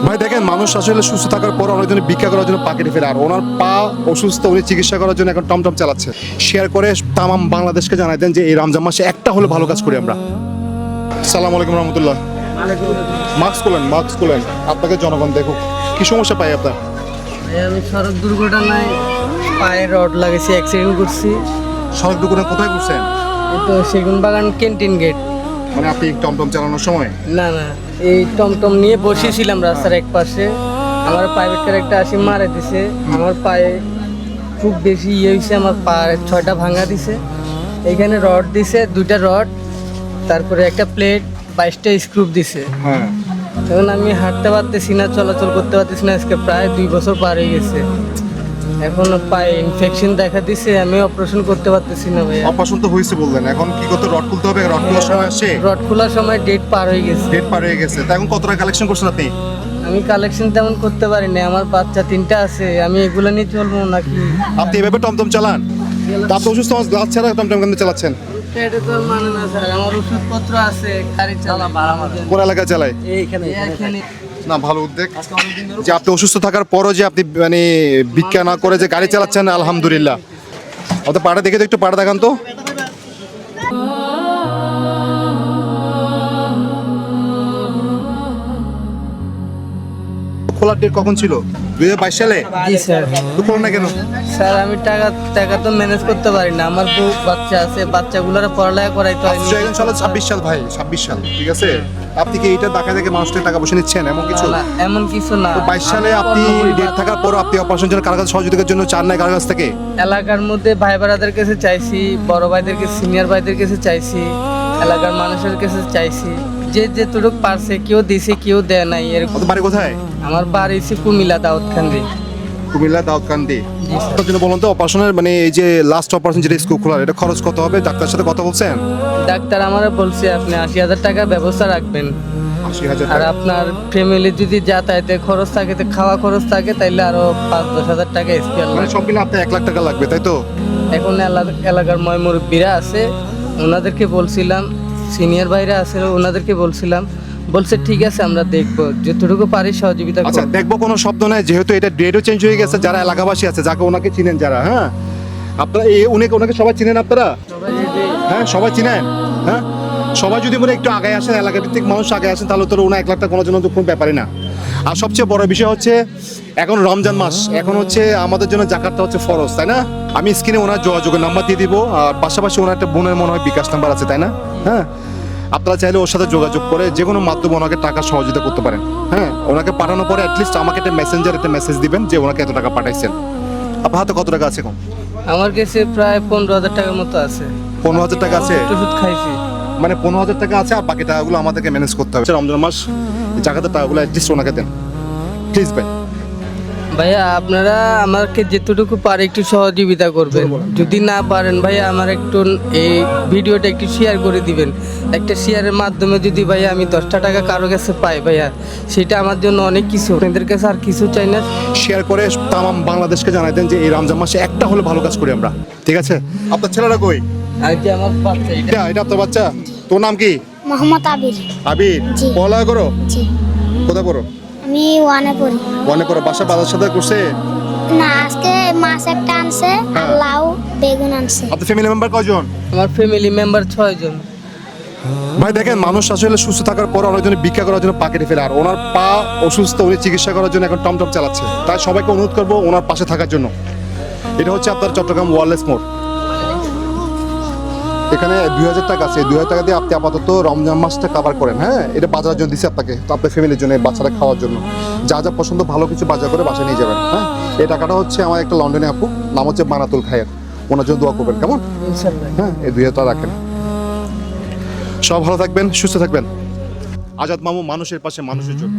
ভাই দেখেন, মানুষ আসলে সুস্থ থাকার পর অনেকজন ভিক্ষা করার জন্য পাকেটে ফেলে, আর ওনার পা অসুস্থ, উনি চিকিৎসা করার জন্য এখন টমটম চালাচ্ছে। শেয়ার করে তামাম বাংলাদেশকে জানাই দেন যে এই রমজান মাসে একটা হলে ভালো কাজ করি আমরা। আসসালামু আলাইকুম রহমতুল্লাহ। মাস্ক খুলেন, আপনাকে জনগণ দেখুক। কি সমস্যা পাই আপনার? আমি সড়ক দুর্ঘটনায় পায়ে রড লাগাইছি, অ্যাক্সিডেন্ট করছি। সড়ক দুর্ঘটনা কোথায় করছেন? এই তো সেগুন বাগান ক্যান্টিন গেট। মানে আপনি টমটম চালানোর সময়? না, এই টমটম নিয়ে বসেছিলাম রাস্তার এক পাশে। আমার প্রাইভেট কার একটা আসি মারে দিছে। আমার পায়ে খুব বেশি হয়েছে, আমার পা 6টা ভাঙা দিছে। এইখানে রড দিছে, 2টা রড, তারপরে একটা প্লেট, 22টা স্ক্রু দিছে। হ্যাঁ। এখন আমি হাঁটতে পারতেছি না, চলাচল করতে পারতেছি না। আজকে প্রায় 2 বছর পার হয়ে গেছে। এখন পায়ে ইনফেকশন দেখা দিছে, আমি অপারেশন করতে পারতেছি না ভাইয়া। অপারেশন তো হয়েছে বললেন, এখন কি করতে? রড খুলতে হবে। রড খোলার সময় আসছে? রড খোলার সময় ডেট পার হয়ে গেছে। ডেট পার হয়ে গেছে। তা এখন কত টাকা কালেকশন করছেন আপনি? আমি কালেকশন তেমন করতে পারি না, আমার বাচ্চা 3টা আছে, আমি এগুলো নিয়ে চলবো নাকি? আপনি এভাবে টমটম চালান? তা আপনি অসুস্থ মানুষ, গ্লাস ছাড়া টমটম কেন চালাচ্ছেন? এটা তো আর মানে না স্যার, আমার ওষুধপত্র আছে, গাড়ি চালা ভাড়া মারে। কোন এলাকায় চালায়? এইখানে না, ভালো উদ্যোগ যে আপনি অসুস্থ থাকার পরও যে আপনি মানে ভিক্ষা না করে যে গাড়ি চালাচ্ছেন, আলহামদুলিল্লাহ। অত পাড়া দেখে তো একটু পাড়া দেখান তো। খোলার ডেট কখন ছিল? 2022 সালে? জি স্যার। তো খোলেন না কেন? স্যার আমি টাকা তো ম্যানেজ করতে পারি না, আমার বউ বাচ্চা আছে, বাচ্চাগুলোর পড়ালেখা করাইতে হয়। আজকে সালে 26 সাল ভাই, 26 সাল, ঠিক আছে? আপনি কি এইটা দেখা দেখে মানুষের টাকা পয়সা নিচ্ছেন এমন কিছু? না, এমন কিছু না। তো 22 সালে আপনি ডেট থাকার পর আপনি অপারেশন জন্য কার কাছে সহযোগিতার জন্য চান নাই? কার কাছ থেকে? এলাকার মধ্যে ভাই বাড়াদের কাছে চাইছি, বড় ভাইদের কাছে, সিনিয়র ভাইদের কাছে চাইছি, এলাকার মানুষের কাছে চাইছি। যে যেটুকু পারছে, কেউ দিছে, কেউ দেয় নাই। এরকম। বাড়ি কোথায়? আমার বাড়ি হচ্ছে কুমিল্লা, দাউদখান্দি। কুমিল্লা দাউদকান্দি। জি স্যার। আপনার জন্য বলুন তো, অপারেশনের মানে এই যে লাস্ট অপারেশন যেটা স্কুল খোলার, এটা খরচ কত হবে? ডাক্তারের সাথে কথা বলছেন? ডাক্তার আমারে বলছে আপনি 80,000 টাকা ব্যবস্থা রাখবেন, 80,000 আর টাকা। আপনার ফ্যামিলি যদি যাতায়াতের খরচ থাকে, তো খাওয়া খরচ থাকে, তাইলে আরো 5-10 হাজার টাকা স্পেয়ার মানে লাগবে। সব মিলে আপনার 1 লাখ টাকা লাগবে, তাই তো? এখন এলাকার ময় মুরব্বীরা আছে, ওনাদেরকে বলছিলাম, সিনিয়র ভাইরা আছে, ওনাদেরকে বলছিলাম, বলছে ঠিক আছে আমরা দেখবো, যতটুকু পারি সহযোগিতা আচ্ছা, করব। দেখবো কোনো শব্দ নাই, যেহেতু এটা ডেটও চেঞ্জ হয়ে গেছে। যারা এলাকাবাসী আছে, যাকে ওনাকে চিনেন, যারা, হ্যাঁ, আপনারা ওনাকে সবাই চিনেন আপনারা? হ্যাঁ, সবাই চিনেন। হ্যাঁ, সবাই যদি মনে একটু আগে আসেন, এলাকা ভিত্তিক মানুষ আগে আসেন, তাহলে তো ওনা 1 লাখ টাকা কোনো জন্য তো কোনো ব্যাপারই না। আর সবচেয়ে বড় বিষয় হচ্ছে এখন রমজান মাস, এখন হচ্ছে আমাদের জন্য জাকাতটা হচ্ছে ফরজ, তাই না? আমি স্ক্রিনে ওনার যোগাযোগের নাম্বার দিয়ে দিব, আর পাশাপাশি ওনার একটা বোনের মনে হয় বিকাশ নাম্বার আছে, তাই না? হ্যাঁ, আপনারা চাইলে ওর সাথে যোগাযোগ করে যে কোনো মাধ্যমে ওনাকে টাকা সহযোগিতা করতে পারেন। হ্যাঁ, ওনাকে পাঠানোর পরে অ্যাটলিস্ট আমাকে একটা একটা মেসেজ দিবেন যে ওনাকে এত টাকা পাঠাইছেন। আপনার হাতে কত টাকা আছে এখন? আমার কাছে প্রায় 15,000 টাকার মতো আছে। 15,000 টাকা আছে? ওষুধ খাইছি। মানে 15,000 টাকা আছে, আর বাকি টাকাগুলো আমাদেরকে ম্যানেজ করতে হবে। রমজান মাস, এই জাকাতের টাকাগুলো অ্যাটলিস্ট ওনাকে দেন প্লিজ ভাই। ভাইয়া আপনারা আমাকে যেতটুকু পারে একটু সহযোগিতা করবেন, যদি না পারেন ভাইয়া আমার একটু এই ভিডিওটা একটু শেয়ার করে দিবেন। একটা শেয়ারের মাধ্যমে যদি ভাইয়া আমি 10টা টাকা কারো কাছে পাই ভাইয়া, সেটা আমার জন্য অনেক কিছু। আপনাদের কাছে আর কিছু চাই না। শেয়ার করে তামাম বাংলাদেশকে জানাই দেন যে এই রমজান মাসে একটা হলে ভালো কাজ করি আমরা, ঠিক আছে? আপনার ছেলেরা কই? আর যে আমার বাচ্চা এটা আপনার বাচ্চা? তোর নাম কি? মোহাম্মদ আবির। আবির। জি। পড়ালেখা করো? জি। কোথায় পড়ো? আমি ওয়ানে পড়ি। মনে পড়ো? বাসা বাজার সাথে করছে? না, আজকে মাছ একটা আনছে আর হ্যাঁ। লাউ বেগুন আনছে। আপনার ফ্যামিলি মেম্বার কয়জন? আমার ফ্যামিলি মেম্বার 6 জন। ভাই দেখেন, মানুষ আসলে সুস্থ থাকার পর অনেকজন ভিক্ষা করার জন্য পাকেটে ফেলে, আর ওনার পা অসুস্থ, উনি চিকিৎসা করার জন্য এখন টমটম চালাচ্ছে। তাই সবাইকে অনুরোধ করবো ওনার পাশে থাকার জন্য। এটা হচ্ছে আপনার চট্টগ্রাম ওয়ারলেস মোড়। এখানে 2,000 টাকা আছে। 2,000 টাকা দিয়ে আপনি আপাতত রমজান মাসটা কভার করেন। হ্যাঁ, এটা বাজারের জন্য দিচ্ছি আপনাকে, তো আপনার ফ্যামিলির জন্য, বাচ্চারা খাওয়ার জন্য যা যা পছন্দ ভালো কিছু বাজার করে বাসায় নিয়ে যাবেন। হ্যাঁ, এই টাকাটা হচ্ছে আমার একটা লন্ডনে আপু, নাম হচ্ছে বানাতুল খায়ের, ওনার জন্য দোয়া করবেন, কেমন? ইনশাআল্লাহ। হ্যাঁ, এই 2,000 টাকা রাখেন। সব ভালো থাকবেন, সুস্থ থাকবেন। আজাদ মামু, মানুষের পাশে মানুষের জন্য।